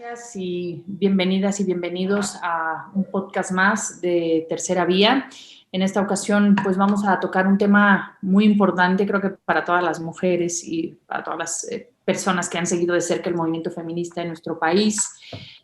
Gracias y bienvenidas y bienvenidos a un podcast más de Tercera Vía. En esta ocasión, pues vamos a tocar un tema muy importante, creo que para todas las mujeres y para todas las personas que han seguido de cerca el movimiento feminista en nuestro país.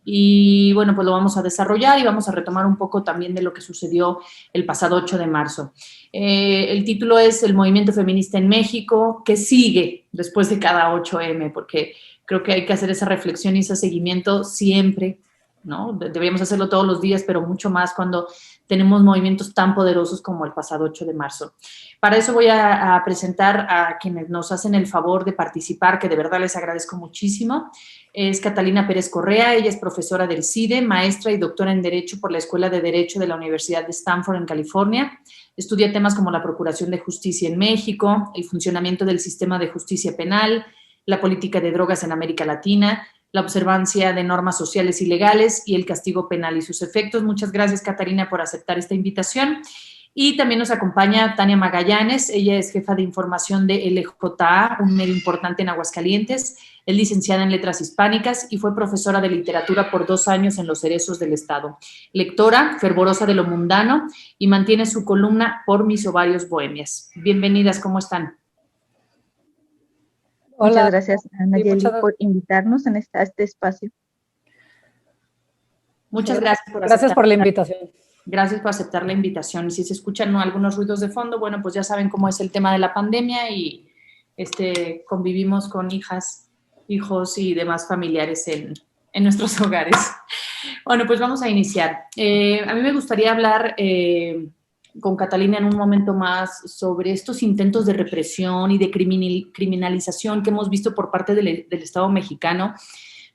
Y bueno, pues lo vamos a desarrollar y vamos a retomar un poco también de lo que sucedió el pasado 8 de marzo. El título es El movimiento feminista en México, ¿qué sigue después de cada 8M? Porque creo que hay que hacer esa reflexión y ese seguimiento siempre, ¿no? Deberíamos hacerlo todos los días, pero mucho más cuando tenemos movimientos tan poderosos como el pasado 8 de marzo. Para eso voy a presentar a quienes nos hacen el favor de participar, que de verdad les agradezco muchísimo. Es Catalina Pérez Correa, ella es profesora del CIDE, maestra y doctora en Derecho por la Escuela de Derecho de la Universidad de Stanford en California. Estudia temas como la procuración de justicia en México, el funcionamiento del sistema de justicia penal, la política de drogas en América Latina, la observancia de normas sociales y legales y el castigo penal y sus efectos. Muchas gracias, Catalina, por aceptar esta invitación. Y también nos acompaña Tania Magallanes, ella es jefa de información de LJA, un medio importante en Aguascalientes, es licenciada en Letras Hispánicas y fue profesora de literatura por 2 años en Los Cerezos del Estado. Lectora, fervorosa de lo mundano y mantiene su columna Por mis ovarios bohemias. Bienvenidas, ¿cómo están? Muchas gracias, Nayeli, por invitarnos en a este espacio. Muchas gracias por Gracias por la invitación. Gracias por aceptar la invitación. Y si se escuchan algunos ruidos de fondo, bueno, pues ya saben cómo es el tema de la pandemia y convivimos con hijas, hijos y demás familiares en nuestros hogares. Bueno, pues vamos a iniciar. A mí me gustaría hablar con Catalina en un momento más sobre estos intentos de represión y de criminalización que hemos visto por parte del Estado mexicano.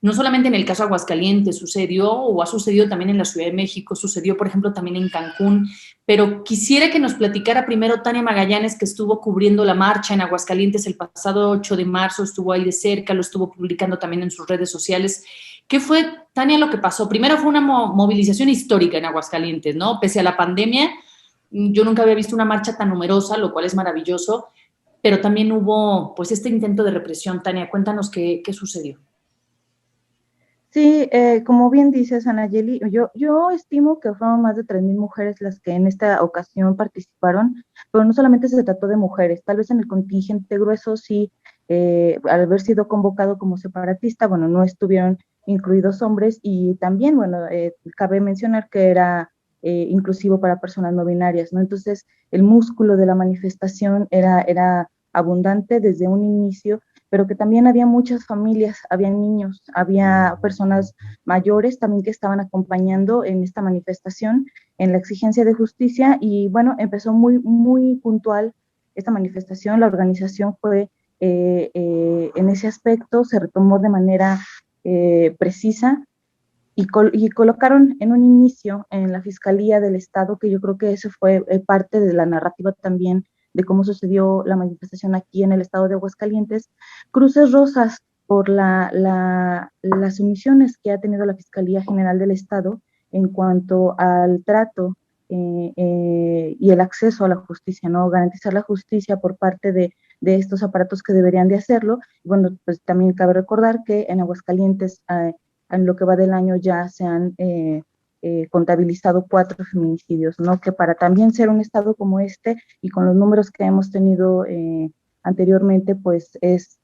No solamente en el caso Aguascalientes sucedió o ha sucedido también en la Ciudad de México, sucedió por ejemplo también en Cancún, pero quisiera que nos platicara primero Tania Magallanes, que estuvo cubriendo la marcha en Aguascalientes el pasado 8 de marzo, estuvo ahí de cerca, lo estuvo publicando también en sus redes sociales. ¿Qué fue, Tania, lo que pasó? Primero fue una movilización histórica en Aguascalientes, ¿no? Pese a la pandemia, yo nunca había visto una marcha tan numerosa, lo cual es maravilloso, pero también hubo pues este intento de represión. Tania, cuéntanos qué sucedió. Sí, como bien dices, Anayeli, yo estimo que fueron más de 3,000 mujeres las que en esta ocasión participaron, pero no solamente se trató de mujeres, tal vez en el contingente grueso sí, al haber sido convocado como separatista, bueno, no estuvieron incluidos hombres y también, bueno, cabe mencionar que era inclusivo para personas no binarias, ¿no? Entonces, el músculo de la manifestación era abundante desde un inicio, pero que también había muchas familias, había niños, había personas mayores también que estaban acompañando en esta manifestación, en la exigencia de justicia, y bueno, empezó muy puntual esta manifestación, la organización fue en ese aspecto, se retomó de manera precisa, y colocaron en un inicio en la Fiscalía del Estado, que yo creo que eso fue parte de la narrativa también de cómo sucedió la manifestación aquí en el estado de Aguascalientes, cruces rosas por las omisiones que ha tenido la Fiscalía General del Estado en cuanto al trato y el acceso a la justicia, ¿no? Garantizar la justicia por parte de estos aparatos que deberían de hacerlo. Bueno, pues también cabe recordar que en Aguascalientes en lo que va del año ya se han contabilizado 4 feminicidios, ¿no? Que para también ser un estado como este y con los números que hemos tenido anteriormente, pues es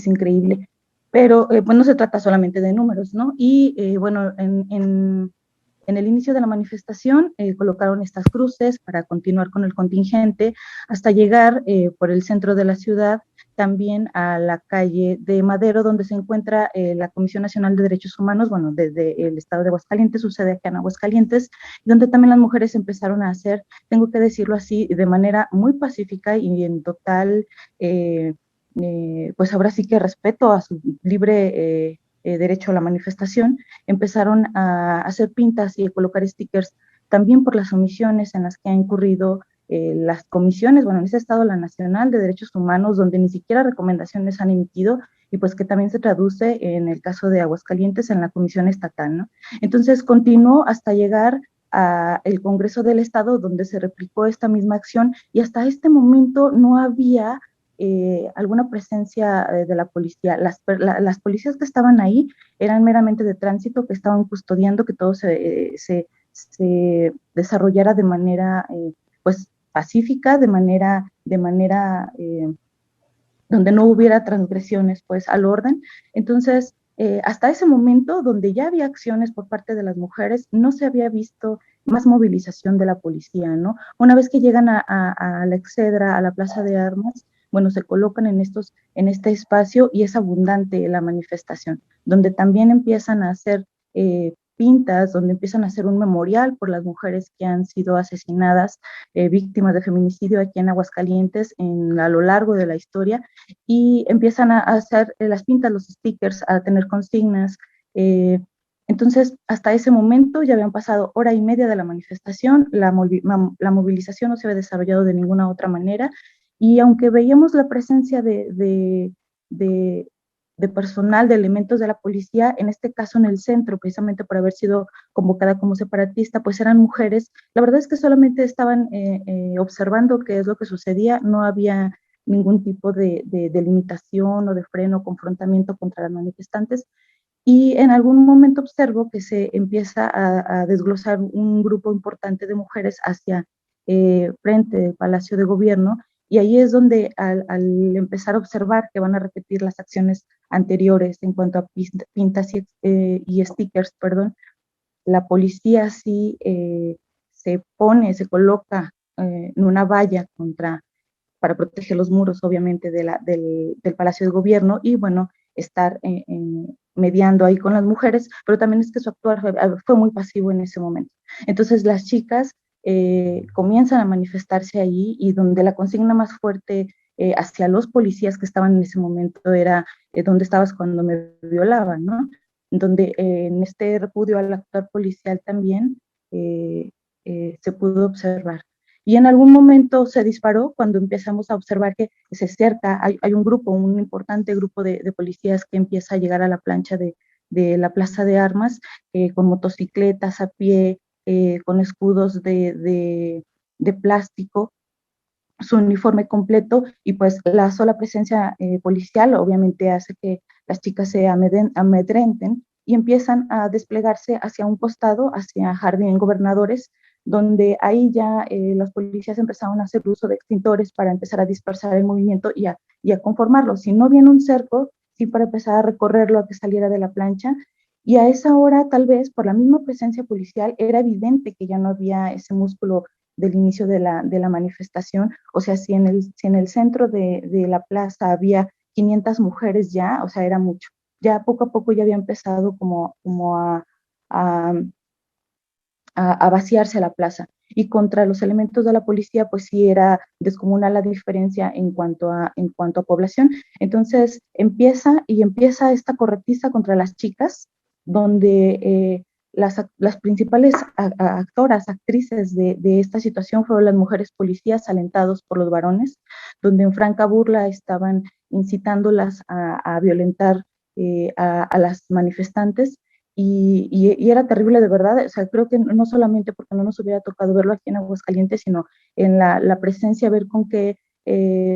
increíble. Pero pues no se trata solamente de números, ¿no? Y bueno, en el inicio de la manifestación colocaron estas cruces para continuar con el contingente hasta llegar por el centro de la ciudad también a la calle de Madero, donde se encuentra la Comisión Nacional de Derechos Humanos, bueno, desde el estado de Aguascalientes, sucede acá en Aguascalientes, donde también las mujeres empezaron a hacer, tengo que decirlo así, de manera muy pacífica y en total, pues ahora sí que respeto a su libre derecho a la manifestación, empezaron a hacer pintas y a colocar stickers también por las omisiones en las que ha incurrido las comisiones, bueno, en ese estado la Nacional de Derechos Humanos, donde ni siquiera recomendaciones han emitido y pues que también se traduce en el caso de Aguascalientes en la Comisión Estatal, ¿no? Entonces continuó hasta llegar a el Congreso del Estado, donde se replicó esta misma acción y hasta este momento no había alguna presencia de la policía. Las policías que estaban ahí eran meramente de tránsito, que estaban custodiando que todo se desarrollara de manera pues pacífica, de manera donde no hubiera transgresiones pues al orden. Entonces, hasta ese momento, donde ya había acciones por parte de las mujeres, no se había visto más movilización de la policía, ¿no? Una vez que llegan a la Excedra, a la Plaza de Armas, bueno, se colocan en este espacio y es abundante la manifestación, donde también empiezan a hacer pintas, donde empiezan a hacer un memorial por las mujeres que han sido asesinadas, víctimas de feminicidio aquí en Aguascalientes a lo largo de la historia, y empiezan a hacer las pintas, los stickers, a tener consignas. Eh, entonces, hasta ese momento ya habían pasado hora y media de la manifestación, la movilización no se había desarrollado de ninguna otra manera, y aunque veíamos la presencia de, de personal, de elementos de la policía, en este caso en el centro, precisamente por haber sido convocada como separatista, pues eran mujeres. La verdad es que solamente estaban observando qué es lo que sucedía, no había ningún tipo de limitación o de freno o confrontamiento contra las manifestantes. Y en algún momento observo que se empieza a desglosar un grupo importante de mujeres hacia frente del Palacio de Gobierno, y ahí es donde al empezar a observar que van a repetir las acciones anteriores en cuanto a pintas y stickers, perdón, la policía sí se coloca en una valla para proteger los muros, obviamente, del Palacio de Gobierno, y bueno, estar mediando ahí con las mujeres, pero también es que su actuar fue muy pasivo en ese momento. Entonces las chicas comienzan a manifestarse ahí, y donde la consigna más fuerte hacia los policías que estaban en ese momento era ¿dónde estabas cuando me violaban?, ¿no? Donde en este repudio al actuar policial también se pudo observar. Y en algún momento se disparó cuando empezamos a observar que se acerca, hay un importante grupo de policías que empieza a llegar a la plancha de la Plaza de Armas, con motocicletas a pie, con escudos de plástico, su uniforme completo, y pues la sola presencia policial obviamente hace que las chicas se amedrenten y empiezan a desplegarse hacia un costado, hacia Jardín Gobernadores, donde ahí ya las policías empezaron a hacer uso de extintores para empezar a dispersar el movimiento y a conformarlo. Si no viene un cerco, sí, para empezar a recorrerlo, a que saliera de la plancha. Y a esa hora, tal vez por la misma presencia policial, era evidente que ya no había ese músculo del inicio de la manifestación. O sea, si en el centro de la plaza había 500 mujeres ya, o sea, era mucho. Ya poco a poco ya había empezado como a, a vaciarse la plaza. Y contra los elementos de la policía, pues sí era descomunal la diferencia en cuanto a población. Entonces empieza esta corretiza contra las chicas, donde las principales actoras, actrices de esta situación fueron las mujeres policías alentados por los varones, donde en franca burla estaban incitándolas a violentar a las manifestantes. Y era terrible de verdad. O sea, creo que no solamente porque no nos hubiera tocado verlo aquí en Aguascalientes, sino en la presencia, ver con qué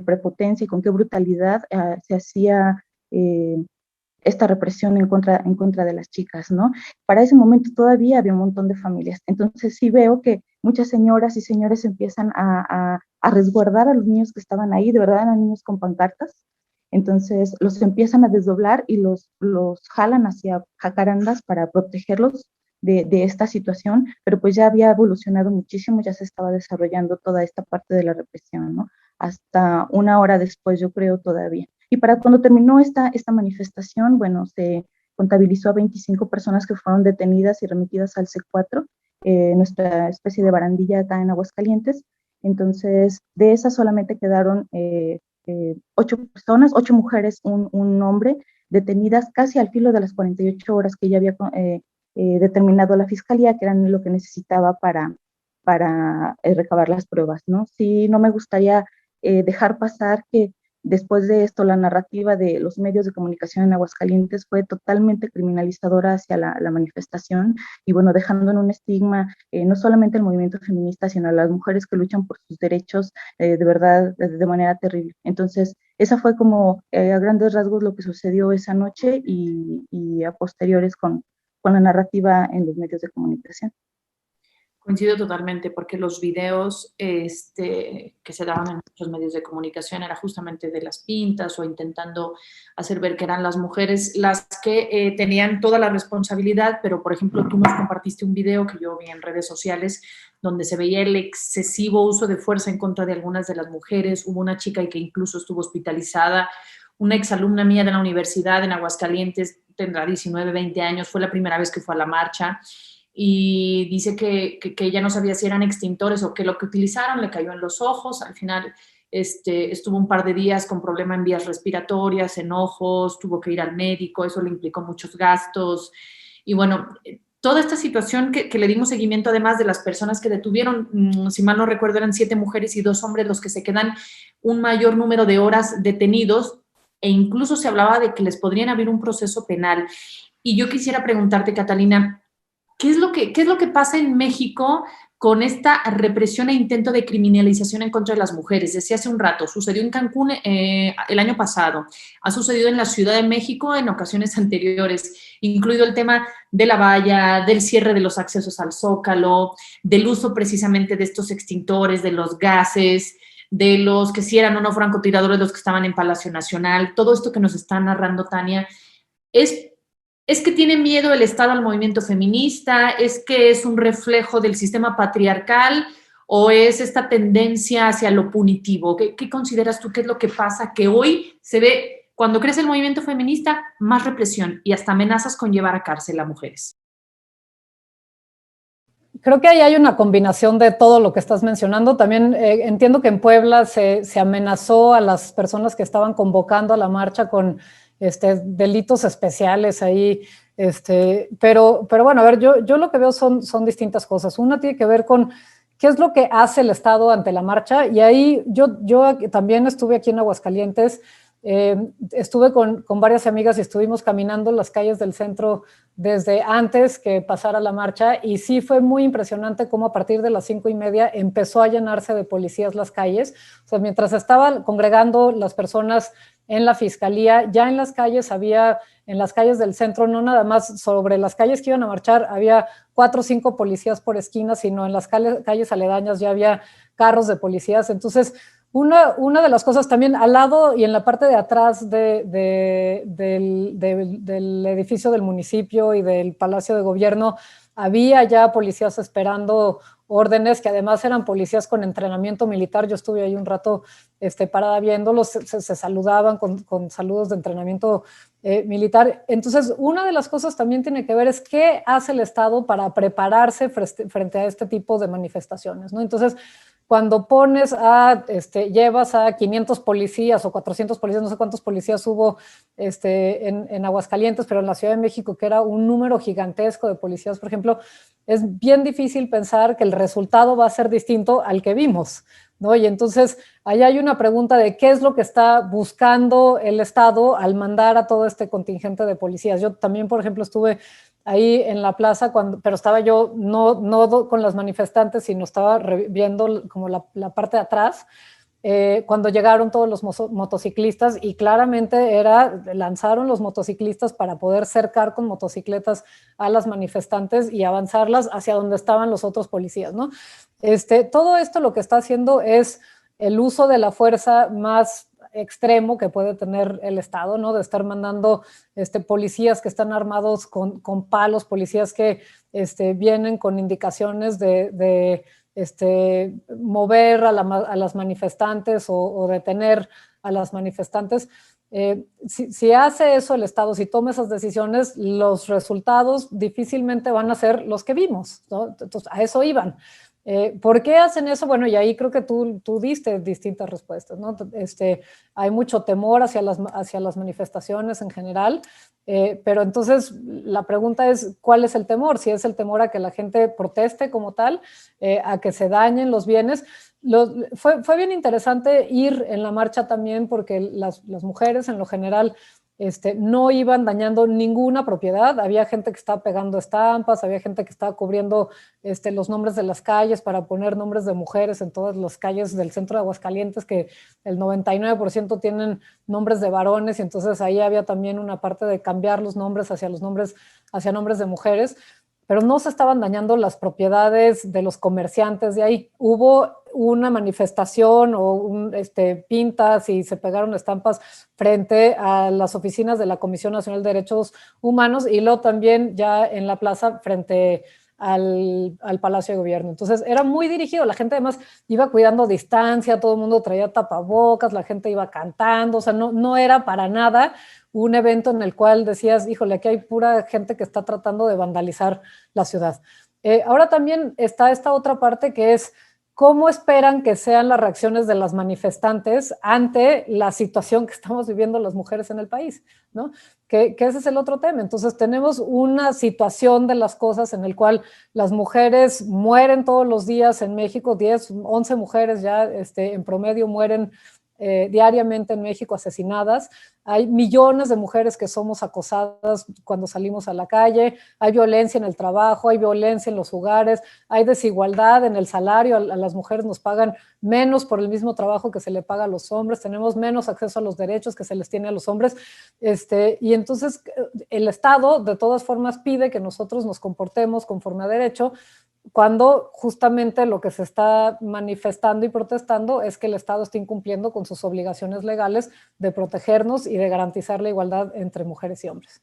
prepotencia y con qué brutalidad se hacía esta represión en contra de las chicas, ¿no? Para ese momento todavía había un montón de familias. Entonces sí veo que muchas señoras y señores empiezan a resguardar a los niños que estaban ahí. De verdad eran niños con pancartas. Entonces los empiezan a desdoblar y los jalan hacia jacarandas para protegerlos de esta situación, pero pues ya había evolucionado muchísimo, ya se estaba desarrollando toda esta parte de la represión, ¿no? Hasta una hora después, yo creo, todavía. Y para cuando terminó esta manifestación, bueno, se contabilizó a 25 personas que fueron detenidas y remitidas al C4, nuestra especie de barandilla acá en Aguascalientes. Entonces, de esas solamente quedaron 8 personas, 8 mujeres, un hombre, detenidas casi al filo de las 48 horas que ya había determinado la fiscalía, que eran lo que necesitaba para recabar las pruebas, ¿no? Sí, no me gustaría dejar pasar que después de esto la narrativa de los medios de comunicación en Aguascalientes fue totalmente criminalizadora hacia la manifestación, y bueno, dejando en un estigma no solamente el movimiento feminista, sino a las mujeres que luchan por sus derechos de verdad de manera terrible. Entonces, Esa fue como a grandes rasgos lo que sucedió esa noche y a posteriores con la narrativa en los medios de comunicación. Coincido totalmente, porque los videos que se daban en muchos medios de comunicación era justamente de las pintas o intentando hacer ver que eran las mujeres las que tenían toda la responsabilidad, pero por ejemplo tú nos compartiste un video que yo vi en redes sociales donde se veía el excesivo uso de fuerza en contra de algunas de las mujeres. Hubo una chica que incluso estuvo hospitalizada, una exalumna mía de la universidad en Aguascalientes, tendrá 19, 20 años, fue la primera vez que fue a la marcha y dice que ella no sabía si eran extintores o que lo que utilizaron le cayó en los ojos. Al final estuvo un par de días con problema en vías respiratorias, en ojos, tuvo que ir al médico, eso le implicó muchos gastos. Y bueno, toda esta situación que le dimos seguimiento, además de las personas que detuvieron, si mal no recuerdo, eran 7 mujeres y 2 hombres los que se quedan un mayor número de horas detenidos, e incluso se hablaba de que les podrían abrir un proceso penal. Y yo quisiera preguntarte, Catalina, qué es lo que pasa en México con esta represión e intento de criminalización en contra de las mujeres? Decía hace un rato, sucedió en Cancún el año pasado, ha sucedido en la Ciudad de México en ocasiones anteriores, incluido el tema de la valla, del cierre de los accesos al Zócalo, del uso precisamente de estos extintores, de los gases, de los que si eran o no francotiradores los que estaban en Palacio Nacional. Todo esto que nos está narrando Tania es ¿Es que tiene miedo el Estado al movimiento feminista? ¿Es que es un reflejo del sistema patriarcal? ¿O es esta tendencia hacia lo punitivo? ¿Qué consideras tú que es lo que pasa? Que hoy se ve, cuando crece el movimiento feminista, más represión y hasta amenazas con llevar a cárcel a mujeres. Creo que ahí hay una combinación de todo lo que estás mencionando. También entiendo que en Puebla se amenazó a las personas que estaban convocando a la marcha con delitos especiales ahí. Pero bueno, a ver, yo lo que veo son distintas cosas. Una tiene que ver con qué es lo que hace el Estado ante la marcha. Y ahí yo también estuve aquí en Aguascalientes. Estuve con varias amigas y estuvimos caminando las calles del centro desde antes que pasara la marcha, y sí fue muy impresionante cómo a partir de las 5:30 empezó a llenarse de policías las calles. O sea, mientras estaban congregando las personas en la fiscalía, ya en las calles había, en las calles del centro, no nada más sobre las calles que iban a marchar, había 4 o 5 policías por esquina, sino en las calles aledañas ya había carros de policías. Entonces, una de las cosas también al lado y en la parte de atrás del edificio del municipio y del Palacio de Gobierno había ya policías esperando órdenes, que además eran policías con entrenamiento militar. Yo estuve ahí un rato parada viéndolos, se saludaban con saludos de entrenamiento militar. Entonces, una de las cosas también tiene que ver es qué hace el Estado para prepararse frente a este tipo de manifestaciones, ¿no? Entonces, cuando llevas a 500 policías o 400 policías, no sé cuántos policías hubo en Aguascalientes, pero en la Ciudad de México, que era un número gigantesco de policías, por ejemplo, es bien difícil pensar que el resultado va a ser distinto al que vimos, ¿no? Y entonces, ahí hay una pregunta de qué es lo que está buscando el Estado al mandar a todo este contingente de policías. Yo también, por ejemplo, estuve ahí en la plaza, pero estaba yo no con las manifestantes, sino estaba viendo como la parte de atrás, cuando llegaron todos los motociclistas, y claramente lanzaron los motociclistas para poder cercar con motocicletas a las manifestantes y avanzarlas hacia donde estaban los otros policías, ¿no? Todo esto lo que está haciendo es el uso de la fuerza más extremo que puede tener el Estado, ¿no? De estar mandando policías que están armados con palos, policías que vienen con indicaciones de mover a las manifestantes o detener a las manifestantes. Si hace eso el Estado, si toma esas decisiones, los resultados difícilmente van a ser los que vimos, ¿no? Entonces, a eso iban. ¿Por qué hacen eso? Bueno, y ahí creo que tú diste distintas respuestas, ¿no? Hay mucho temor hacia las manifestaciones en general, pero entonces la pregunta es, ¿cuál es el temor? Si es el temor a que la gente proteste como tal, a que se dañen los bienes. Fue bien interesante ir en la marcha también, porque las mujeres en lo general no iban dañando ninguna propiedad. Había gente que estaba pegando estampas, había gente que estaba cubriendo los nombres de las calles para poner nombres de mujeres en todas las calles del centro de Aguascalientes, que el 99% tienen nombres de varones, y entonces ahí había también una parte de cambiar los nombres hacia nombres de mujeres, pero no se estaban dañando las propiedades de los comerciantes de ahí. Hubo una manifestación o pintas y se pegaron estampas frente a las oficinas de la Comisión Nacional de Derechos Humanos, y luego también ya en la plaza frente al Palacio de Gobierno. Entonces era muy dirigido, la gente además iba cuidando distancia, todo el mundo traía tapabocas, la gente iba cantando, o sea, no era para nada un evento en el cual decías, híjole, aquí hay pura gente que está tratando de vandalizar la ciudad. Ahora también está esta otra parte, que es cómo esperan que sean las reacciones de las manifestantes ante la situación que estamos viviendo las mujeres en el país, ¿no? Que ese es el otro tema. Entonces tenemos una situación de las cosas en el cual las mujeres mueren todos los días en México, 10, 11 mujeres ya en promedio mueren diariamente en México asesinadas. Hay millones de mujeres que somos acosadas cuando salimos a la calle, hay violencia en el trabajo, hay violencia en los hogares, hay desigualdad en el salario, a las mujeres nos pagan menos por el mismo trabajo que se le paga a los hombres, tenemos menos acceso a los derechos que se les tiene a los hombres, y entonces el Estado de todas formas pide que nosotros nos comportemos conforme a derecho, cuando justamente lo que se está manifestando y protestando es que el Estado está incumpliendo con sus obligaciones legales de protegernos y de garantizar la igualdad entre mujeres y hombres.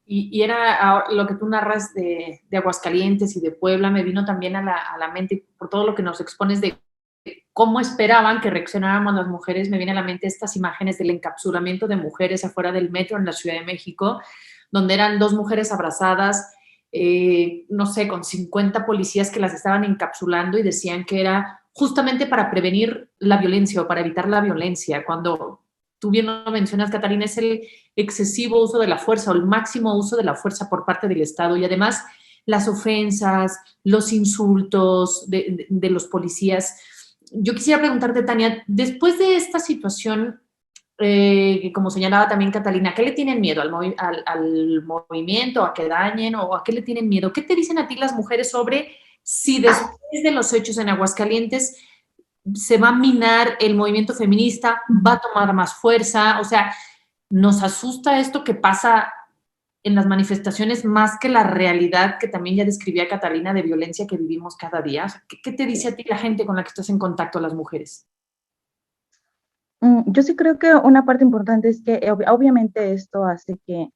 Y era lo que tú narras de Aguascalientes y de Puebla, me vino también a la mente, por todo lo que nos expones de cómo esperaban que reaccionáramos las mujeres, me viene a la mente estas imágenes del encapsulamiento de mujeres afuera del metro en la Ciudad de México, donde eran 2 mujeres abrazadas, no sé, con 50 policías que las estaban encapsulando y decían que era justamente para prevenir la violencia o para evitar la violencia, cuando tú bien lo mencionas, Catalina, es el excesivo uso de la fuerza o el máximo uso de la fuerza por parte del Estado, y además las ofensas, los insultos de los policías. Yo quisiera preguntarte, Tania, después de esta situación, como señalaba también Catalina, ¿a qué le tienen miedo? ¿Al movimiento? ¿A que dañen? ¿O a qué le tienen miedo? ¿Qué te dicen a ti las mujeres sobre si después de los hechos en Aguascalientes se va a minar el movimiento feminista, va a tomar más fuerza? O sea, nos asusta esto que pasa en las manifestaciones más que la realidad que también ya describía Catalina de violencia que vivimos cada día. O sea, ¿qué te dice a ti la gente con la que estás en contacto, las mujeres? Yo sí creo que una parte importante es que obviamente esto hace que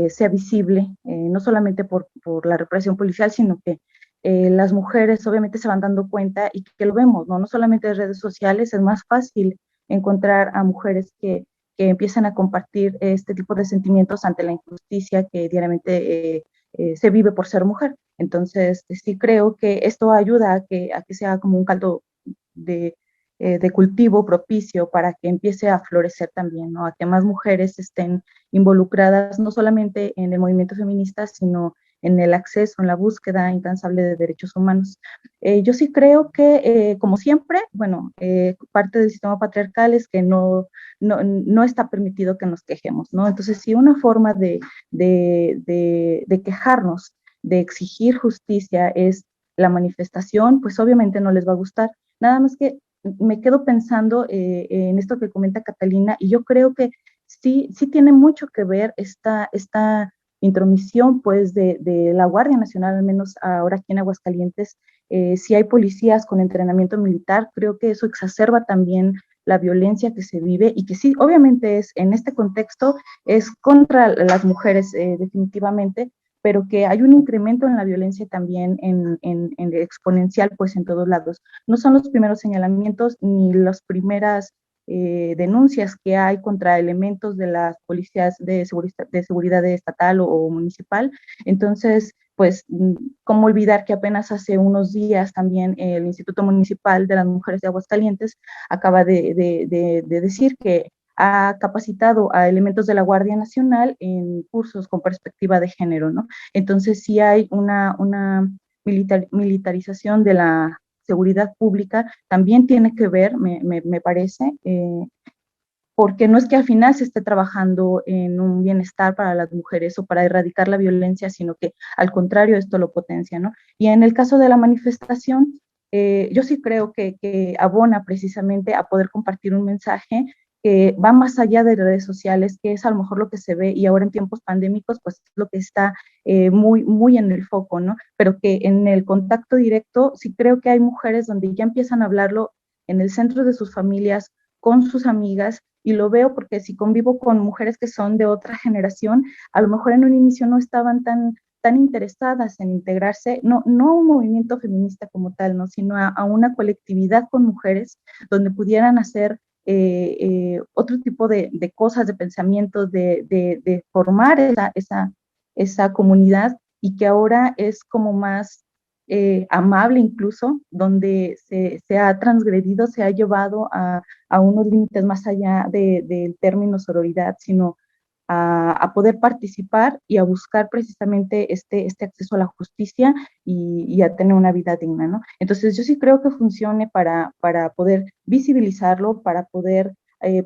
sea visible, no solamente por la represión policial, sino que las mujeres obviamente se van dando cuenta y que lo vemos, ¿no? No solamente en redes sociales, es más fácil encontrar a mujeres que empiezan a compartir este tipo de sentimientos ante la injusticia que diariamente se vive por ser mujer. Entonces, sí creo que esto ayuda a que sea como un caldo de cultivo propicio para que empiece a florecer también, ¿no? A que más mujeres estén involucradas no solamente en el movimiento feminista, sino en el acceso, en la búsqueda incansable de derechos humanos. Yo sí creo que, como siempre, bueno, parte del sistema patriarcal es que no está permitido que nos quejemos, ¿no? Entonces, si una forma de quejarnos, de exigir justicia es la manifestación, pues obviamente no les va a gustar. Nada más que me quedo pensando en esto que comenta Catalina, y yo creo que sí tiene mucho que ver esta intromisión pues de la Guardia Nacional, al menos ahora aquí en Aguascalientes. Si hay policías con entrenamiento militar, creo que eso exacerba también la violencia que se vive, y que sí, obviamente es en este contexto, es contra las mujeres definitivamente, pero que hay un incremento en la violencia también en exponencial, pues en todos lados. No son los primeros señalamientos ni las primeras denuncias que hay contra elementos de las policías de seguridad estatal o municipal. Entonces, pues, cómo olvidar que apenas hace unos días también el Instituto Municipal de las Mujeres de Aguascalientes acaba de decir que ha capacitado a elementos de la Guardia Nacional en cursos con perspectiva de género, ¿no? Entonces sí hay una militarización de la seguridad pública, también tiene que ver, me parece, porque no es que al final se esté trabajando en un bienestar para las mujeres o para erradicar la violencia, sino que al contrario esto lo potencia, ¿no? Y en el caso de la manifestación, yo sí creo que abona precisamente a poder compartir un mensaje que va más allá de redes sociales, que es a lo mejor lo que se ve y ahora en tiempos pandémicos, pues es lo que está muy, muy en el foco, ¿no? Pero que en el contacto directo sí creo que hay mujeres donde ya empiezan a hablarlo en el centro de sus familias, con sus amigas, y lo veo porque si convivo con mujeres que son de otra generación, a lo mejor en un inicio no estaban tan interesadas en integrarse, no a un movimiento feminista como tal, ¿no? Sino a una colectividad con mujeres donde pudieran hacer otro tipo de cosas, de pensamientos, de formar esa comunidad y que ahora es como más amable incluso, donde se ha transgredido, se ha llevado a unos límites más allá del término sororidad, sino a poder participar y a buscar precisamente este acceso a la justicia y a tener una vida digna, ¿no? Entonces yo sí creo que funcione para poder visibilizarlo, para poder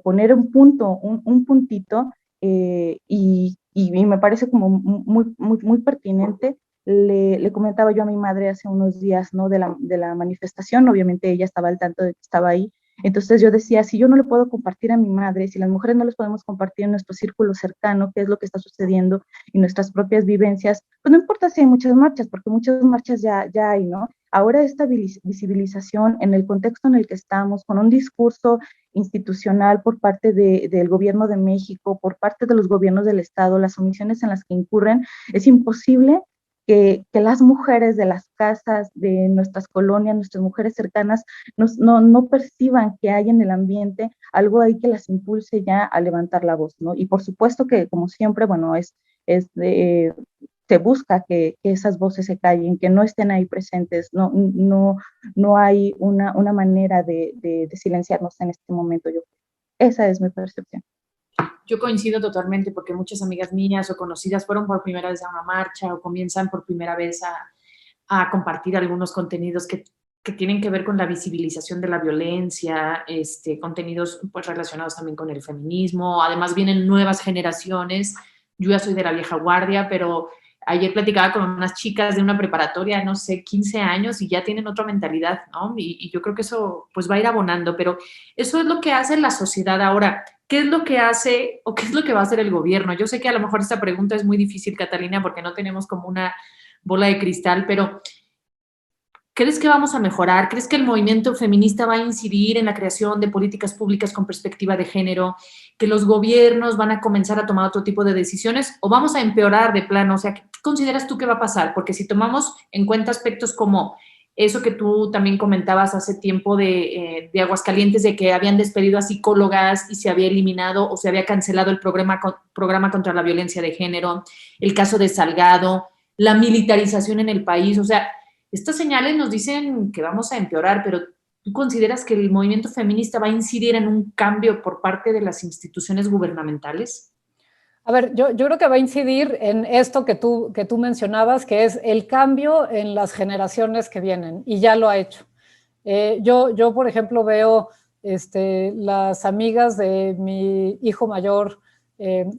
poner un punto, un puntito, y me parece como muy pertinente. Le comentaba yo a mi madre hace unos días, ¿no? De la manifestación, obviamente ella estaba al tanto de que estaba ahí. Entonces yo decía, si yo no le puedo compartir a mi madre, si las mujeres no les podemos compartir en nuestro círculo cercano qué es lo que está sucediendo y nuestras propias vivencias, pues no importa si hay muchas marchas, porque muchas marchas ya hay, ¿no? Ahora esta visibilización en el contexto en el que estamos, con un discurso institucional por parte del gobierno de México, por parte de los gobiernos del Estado, las omisiones en las que incurren, es imposible que las mujeres de las casas, de nuestras colonias, nuestras mujeres cercanas, no perciban que hay en el ambiente algo ahí que las impulse ya a levantar la voz, ¿no? Y por supuesto que, como siempre, bueno, se busca que esas voces se callen, que no estén ahí presentes, no hay una manera de silenciarnos en este momento. Esa es mi percepción. Yo coincido totalmente porque muchas amigas mías o conocidas fueron por primera vez a una marcha o comienzan por primera vez a compartir algunos contenidos que tienen que ver con la visibilización de la violencia, contenidos pues relacionados también con el feminismo. Además vienen nuevas generaciones. Yo ya soy de la vieja guardia, pero ayer platicaba con unas chicas de una preparatoria, no sé, 15 años y ya tienen otra mentalidad, ¿no? Y yo creo que eso pues va a ir abonando, pero eso es lo que hace la sociedad ahora. ¿Qué es lo que hace o qué es lo que va a hacer el gobierno? Yo sé que a lo mejor esta pregunta es muy difícil, Catalina, porque no tenemos como una bola de cristal, pero ¿crees que vamos a mejorar? ¿Crees que el movimiento feminista va a incidir en la creación de políticas públicas con perspectiva de género? ¿Que los gobiernos van a comenzar a tomar otro tipo de decisiones? ¿O vamos a empeorar de plano? O sea, ¿qué consideras tú que va a pasar? Porque si tomamos en cuenta aspectos como eso que tú también comentabas hace tiempo de Aguascalientes, de que habían despedido a psicólogas y se había eliminado o se había cancelado el programa contra la violencia de género, el caso de Salgado, la militarización en el país, o sea, estas señales nos dicen que vamos a empeorar, pero ¿tú consideras que el movimiento feminista va a incidir en un cambio por parte de las instituciones gubernamentales? A ver, yo creo que va a incidir en esto que tú mencionabas, que es el cambio en las generaciones que vienen, y ya lo ha hecho. Yo por ejemplo, veo las amigas de mi hijo mayor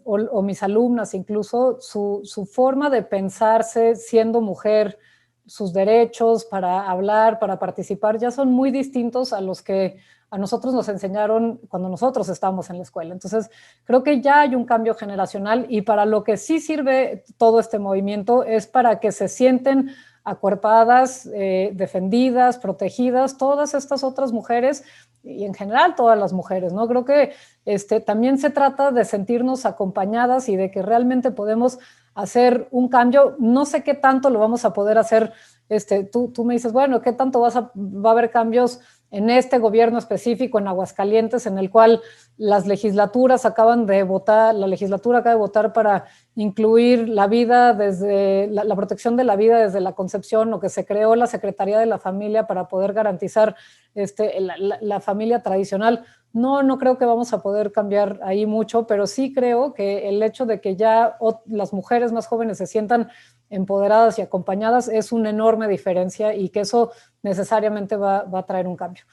o mis alumnas incluso, su forma de pensarse siendo mujer, sus derechos para hablar, para participar, ya son muy distintos a los que a nosotros nos enseñaron cuando nosotros estábamos en la escuela. Entonces, creo que ya hay un cambio generacional y para lo que sí sirve todo este movimiento es para que se sienten acuerpadas, defendidas, protegidas, todas estas otras mujeres y en general todas las mujeres, ¿no? Creo que también se trata de sentirnos acompañadas y de que realmente podemos hacer un cambio. No sé qué tanto lo vamos a poder hacer. Tú me dices, bueno, ¿qué tanto va a haber cambios en este gobierno específico en Aguascalientes, en el cual las legislaturas acaban de votar, la legislatura acaba de votar para incluir la vida desde la protección de la vida desde la concepción, o que se creó la Secretaría de la Familia para poder garantizar la familia tradicional? No creo que vamos a poder cambiar ahí mucho, pero sí creo que el hecho de que ya las mujeres más jóvenes se sientan empoderadas y acompañadas es una enorme diferencia, y que eso necesariamente va a traer un cambio.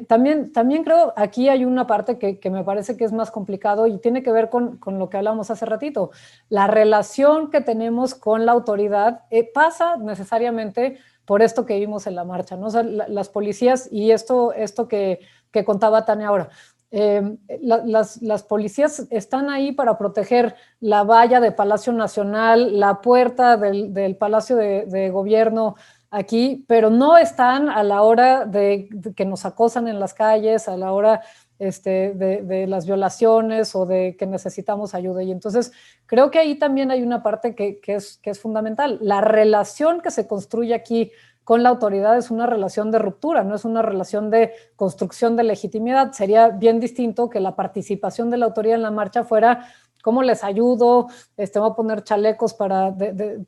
También creo, aquí hay una parte que me parece que es más complicado y tiene que ver con lo que hablamos hace ratito. La relación que tenemos con la autoridad pasa necesariamente por esto que vimos en la marcha, ¿no? O sea, las policías, y esto que contaba Tania ahora, las policías están ahí para proteger la valla de Palacio Nacional, la puerta del Palacio de Gobierno aquí, pero no están a la hora de que nos acosan en las calles, a la hora de las violaciones o de que necesitamos ayuda. Y entonces creo que ahí también hay una parte que es fundamental. La relación que se construye aquí con la autoridad es una relación de ruptura, no es una relación de construcción de legitimidad. Sería bien distinto que la participación de la autoridad en la marcha fuera ¿cómo les ayudo? Voy a poner chalecos para ver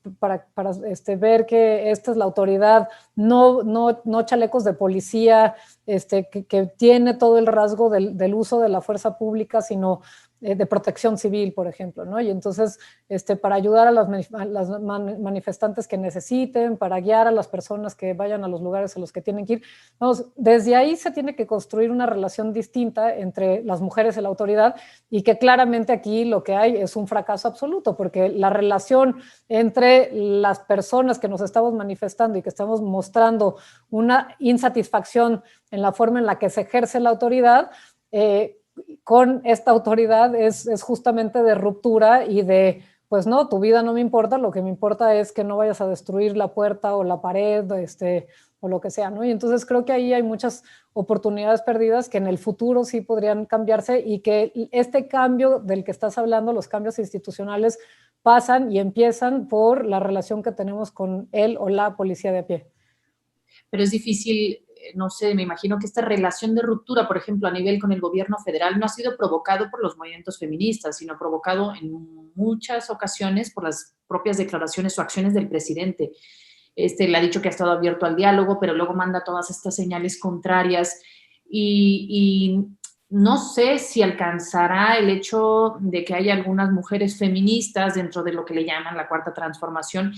que esta es la autoridad, no chalecos de policía que tiene todo el rasgo del uso de la fuerza pública, sino de protección civil, por ejemplo, ¿no? Y entonces, para ayudar a las manifestantes que necesiten, para guiar a las personas que vayan a los lugares a los que tienen que ir. Vamos, desde ahí se tiene que construir una relación distinta entre las mujeres y la autoridad, y que claramente aquí lo que hay es un fracaso absoluto, porque la relación entre las personas que nos estamos manifestando y que estamos mostrando una insatisfacción en la forma en la que se ejerce la autoridad, con esta autoridad es justamente de ruptura y de, pues no, tu vida no me importa, lo que me importa es que no vayas a destruir la puerta o la pared, o lo que sea, ¿no? Y entonces creo que ahí hay muchas oportunidades perdidas que en el futuro sí podrían cambiarse, y que este cambio del que estás hablando, los cambios institucionales, pasan y empiezan por la relación que tenemos con él o la policía de a pie. Pero es difícil, no sé, me imagino que esta relación de ruptura, por ejemplo, a nivel con el gobierno federal, no ha sido provocado por los movimientos feministas, sino provocado en muchas ocasiones por las propias declaraciones o acciones del presidente. Le ha dicho que ha estado abierto al diálogo, pero luego manda todas estas señales contrarias y no sé si alcanzará el hecho de que haya algunas mujeres feministas dentro de lo que le llaman la cuarta transformación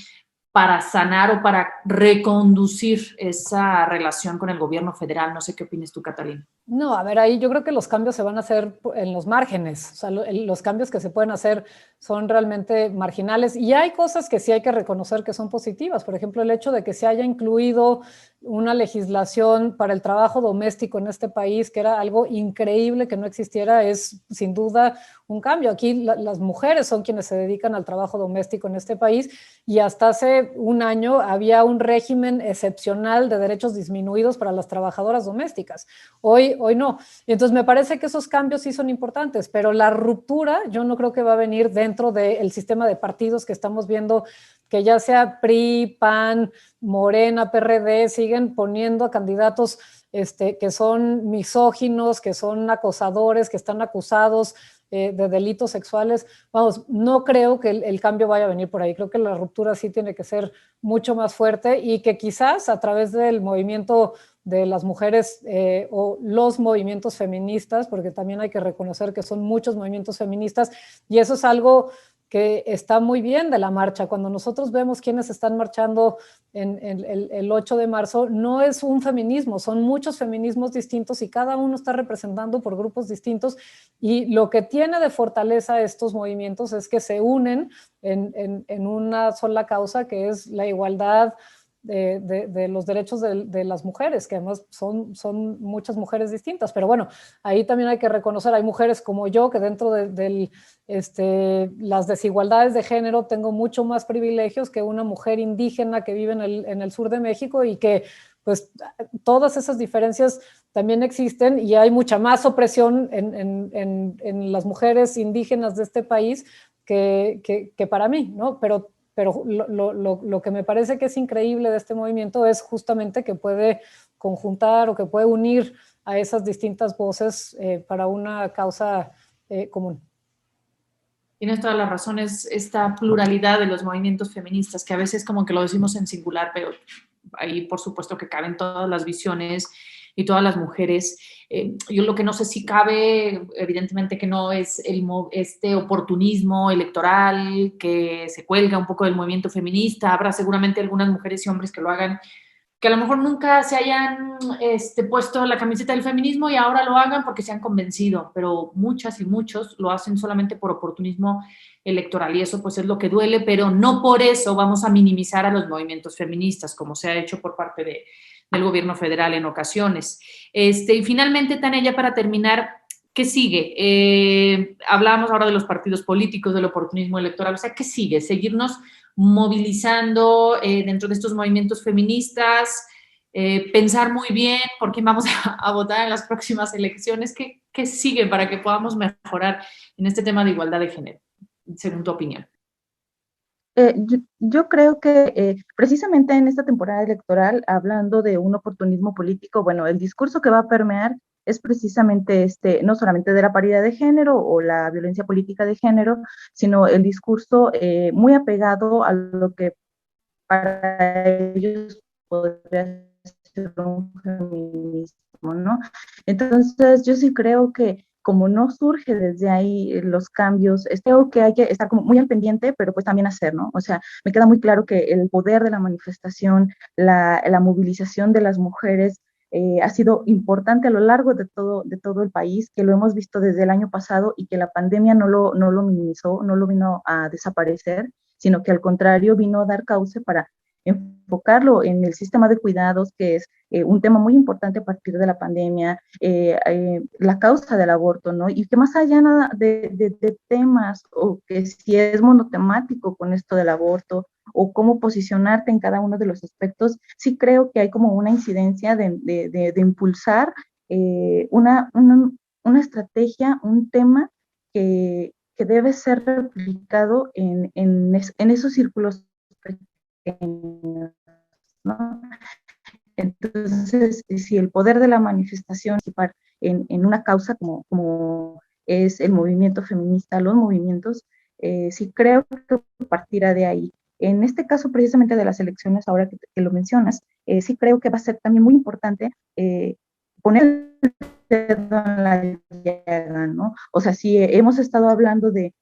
para sanar o para reconducir esa relación con el gobierno federal. No sé qué opinas tú, Catalina. No, a ver, ahí yo creo que los cambios se van a hacer en los márgenes. O sea, los cambios que se pueden hacer son realmente marginales, y hay cosas que sí hay que reconocer que son positivas. Por ejemplo, el hecho de que se haya incluido una legislación para el trabajo doméstico en este país, que era algo increíble que no existiera, es sin duda un cambio. Aquí las mujeres son quienes se dedican al trabajo doméstico en este país, y hasta hace un año había un régimen excepcional de derechos disminuidos para las trabajadoras domésticas. Hoy no. Y entonces me parece que esos cambios sí son importantes, pero la ruptura yo no creo que va a venir dentro del sistema de partidos que estamos viendo, que ya sea PRI, PAN, Morena, PRD, siguen poniendo a candidatos que son misóginos, que son acosadores, que están acusados de delitos sexuales. Vamos, no creo que el cambio vaya a venir por ahí. Creo que la ruptura sí tiene que ser mucho más fuerte, y que quizás a través del movimiento de las mujeres o los movimientos feministas, porque también hay que reconocer que son muchos movimientos feministas, y eso es algo que está muy bien de la marcha. Cuando nosotros vemos quiénes están marchando el 8 de marzo, no es un feminismo, son muchos feminismos distintos, y cada uno está representando por grupos distintos, y lo que tiene de fortaleza estos movimientos es que se unen en una sola causa, que es la igualdad de los derechos de las mujeres, que además son muchas mujeres distintas. Pero bueno, ahí también hay que reconocer, hay mujeres como yo que dentro de las desigualdades de género tengo mucho más privilegios que una mujer indígena que vive en el sur de México, y que pues todas esas diferencias también existen, y hay mucha más opresión en las mujeres indígenas de este país que para mí, ¿no? Pero lo que me parece que es increíble de este movimiento es justamente que puede conjuntar o que puede unir a esas distintas voces para una causa común. Tienes todas las razones, esta pluralidad de los movimientos feministas, que a veces como que lo decimos en singular, pero ahí por supuesto que caben todas las visiones y todas las mujeres. Yo lo que no sé si cabe, evidentemente que no es este oportunismo electoral que se cuelga un poco del movimiento feminista. Habrá seguramente algunas mujeres y hombres que lo hagan que a lo mejor nunca se hayan puesto la camiseta del feminismo y ahora lo hagan porque se han convencido, pero muchas y muchos lo hacen solamente por oportunismo electoral y eso pues es lo que duele, pero no por eso vamos a minimizar a los movimientos feministas, como se ha hecho por parte del gobierno federal en ocasiones. Y finalmente, Tania, ya para terminar, ¿qué sigue? Hablábamos ahora de los partidos políticos, del oportunismo electoral, o sea, ¿qué sigue? ¿Seguirnos movilizando dentro de estos movimientos feministas? Pensar muy bien por quién vamos a votar en las próximas elecciones. ¿Qué sigue para que podamos mejorar en este tema de igualdad de género, según tu opinión? Yo creo que precisamente en esta temporada electoral, hablando de un oportunismo político, bueno, el discurso que va a permear es precisamente no solamente de la paridad de género o la violencia política de género, sino el discurso muy apegado a lo que para ellos podría ser un feminismo, ¿no? Entonces, yo sí creo que como no surge desde ahí los cambios, creo que hay que estar como muy al pendiente, pero pues también hacer, ¿no? O sea, me queda muy claro que el poder de la manifestación, la movilización de las mujeres ha sido importante a lo largo de todo el país, que lo hemos visto desde el año pasado y que la pandemia no lo minimizó, no lo vino a desaparecer, sino que al contrario vino a dar cauce para enfocarlo en el sistema de cuidados, que es un tema muy importante a partir de la pandemia, la causa del aborto, ¿no? Y que más allá de temas, o que si es monotemático con esto del aborto, o cómo posicionarte en cada uno de los aspectos, sí creo que hay como una incidencia de impulsar una estrategia, un tema que debe ser replicado en esos círculos pequeños, ¿no? Entonces, si el poder de la manifestación en una causa como es el movimiento feminista, los movimientos, sí creo que partirá de ahí. En este caso, precisamente de las elecciones, ahora que lo mencionas, sí creo que va a ser también muy importante poner el dedo en la llaga, ¿no? O sea, si hemos estado hablando de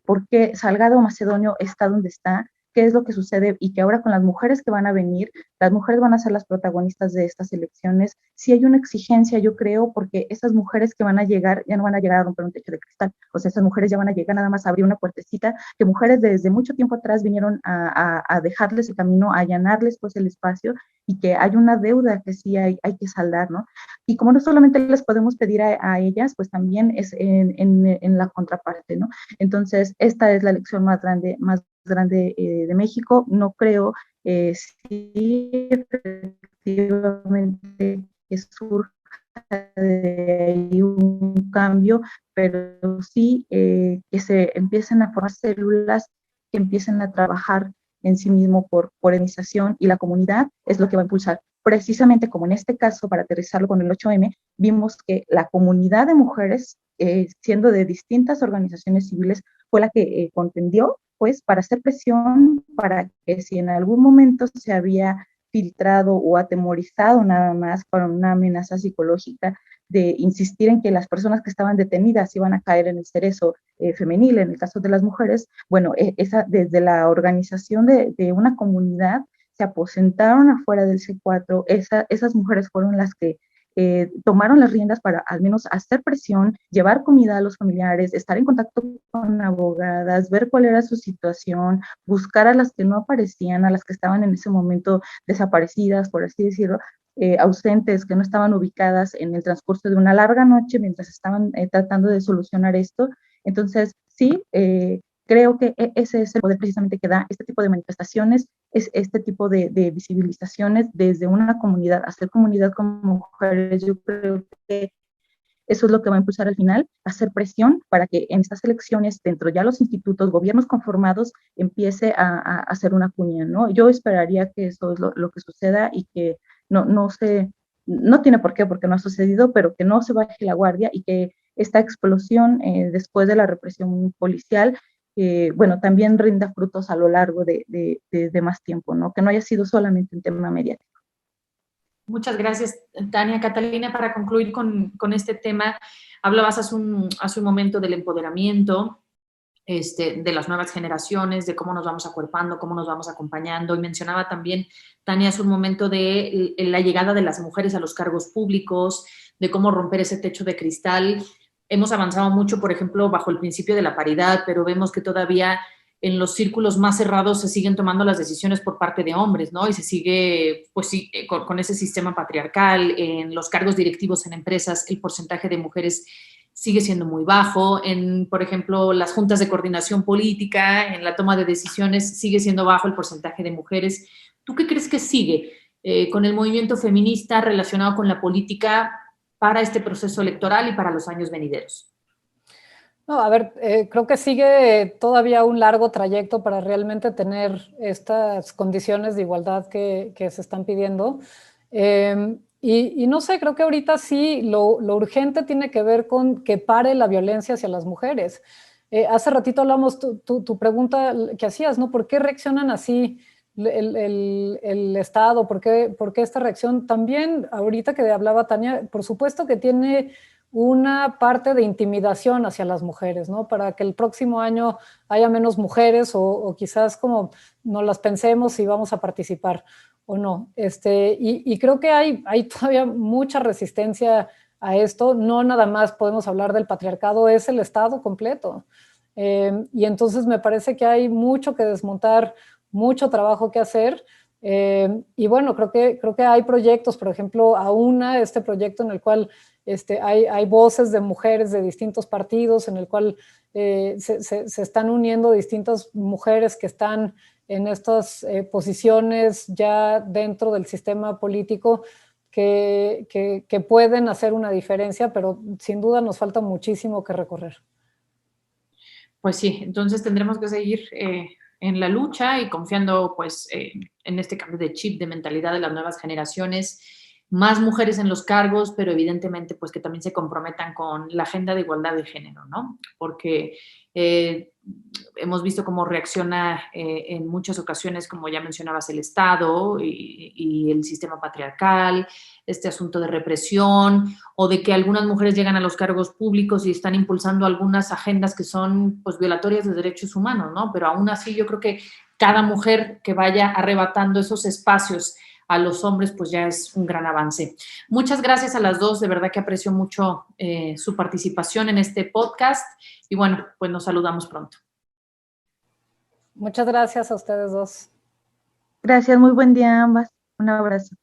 por qué Salgado Macedonio está donde está, qué es lo que sucede y que ahora con las mujeres que van a venir, las mujeres van a ser las protagonistas de estas elecciones. Sí hay una exigencia, yo creo, porque esas mujeres que van a llegar ya no van a llegar a romper un techo de cristal, o sea, esas mujeres ya van a llegar nada más a abrir una puertecita, que mujeres desde mucho tiempo atrás vinieron a dejarles el camino, a allanarles pues el espacio, y que hay una deuda que sí hay que saldar, ¿no? Y como no solamente les podemos pedir a ellas, pues también es en la contraparte, ¿no? Entonces, esta es la elección más grande de México. No creo si efectivamente que surja de ahí un cambio, pero sí que se empiecen a formar células que empiecen a trabajar en sí mismo por organización, y la comunidad es lo que va a impulsar. Precisamente como en este caso, para aterrizarlo con el 8M, vimos que la comunidad de mujeres, siendo de distintas organizaciones civiles, fue la que contendió pues para hacer presión para que si en algún momento se había filtrado o atemorizado nada más para una amenaza psicológica de insistir en que las personas que estaban detenidas iban a caer en el cerezo femenil, en el caso de las mujeres, bueno, desde la organización de una comunidad se aposentaron afuera del C4, esas mujeres fueron las que tomaron las riendas para al menos hacer presión, llevar comida a los familiares, estar en contacto con abogadas, ver cuál era su situación, buscar a las que no aparecían, a las que estaban en ese momento desaparecidas, por así decirlo, ausentes, que no estaban ubicadas en el transcurso de una larga noche mientras estaban tratando de solucionar esto. Entonces, sí, creo que ese es el poder precisamente que da este tipo de manifestaciones, es este tipo de visibilizaciones desde una comunidad, hacer comunidad con mujeres. Yo creo que eso es lo que va a impulsar al final, hacer presión para que en estas elecciones, dentro ya los institutos, gobiernos conformados, empiece a hacer una cuña, ¿no? Yo esperaría que eso es lo que suceda y que no tiene por qué, porque no ha sucedido, pero que no se baje la guardia y que esta explosión después de la represión policial, bueno, también rinda frutos a lo largo de más tiempo, ¿no? Que no haya sido solamente un tema mediático. Muchas gracias, Tania. Catalina, para concluir con este tema, hablabas hace un momento del empoderamiento de las nuevas generaciones, de cómo nos vamos acuerpando, cómo nos vamos acompañando. Y mencionaba también, Tania, hace un momento de la llegada de las mujeres a los cargos públicos, de cómo romper ese techo de cristal. Hemos avanzado mucho, por ejemplo, bajo el principio de la paridad, pero vemos que todavía en los círculos más cerrados se siguen tomando las decisiones por parte de hombres, ¿no? Y se sigue, pues sí, con ese sistema patriarcal. En los cargos directivos en empresas, el porcentaje de mujeres sigue siendo muy bajo. En, por ejemplo, las juntas de coordinación política, en la toma de decisiones, sigue siendo bajo el porcentaje de mujeres. ¿Tú qué crees que sigue con el movimiento feminista relacionado con la política para este proceso electoral y para los años venideros? No, a ver, creo que sigue todavía un largo trayecto para realmente tener estas condiciones de igualdad que se están pidiendo. Y no sé, creo que ahorita sí lo urgente tiene que ver con que pare la violencia hacia las mujeres. Hace ratito hablamos tu pregunta que hacías, ¿no? ¿Por qué reaccionan así el Estado? ¿Por qué esta reacción? También, ahorita que hablaba Tania, por supuesto que tiene una parte de intimidación hacia las mujeres, ¿no? Para que el próximo año haya menos mujeres o quizás como no las pensemos si vamos a participar o no. Y creo que hay todavía mucha resistencia a esto. No nada más podemos hablar del patriarcado, es el Estado completo. Y entonces me parece que hay mucho que desmontar, mucho trabajo que hacer. Y bueno, creo que hay proyectos, por ejemplo, AUNA, este proyecto en el cual hay voces de mujeres de distintos partidos, en el cual se están uniendo distintas mujeres que están en estas posiciones ya dentro del sistema político que pueden hacer una diferencia, pero sin duda nos falta muchísimo que recorrer. Pues sí, entonces tendremos que seguir en la lucha y confiando pues en este cambio de chip, de mentalidad de las nuevas generaciones, más mujeres en los cargos, pero evidentemente pues que también se comprometan con la agenda de igualdad de género, ¿no? Porque hemos visto cómo reacciona en muchas ocasiones, como ya mencionabas, el Estado y el sistema patriarcal, este asunto de represión o de que algunas mujeres llegan a los cargos públicos y están impulsando algunas agendas que son pues violatorias de derechos humanos, ¿no? Pero aún así yo creo que cada mujer que vaya arrebatando esos espacios a los hombres, pues ya es un gran avance. Muchas gracias a las dos, de verdad que aprecio mucho su participación en este podcast y bueno, pues nos saludamos pronto. Muchas gracias a ustedes dos. Gracias, muy buen día a ambas. Un abrazo.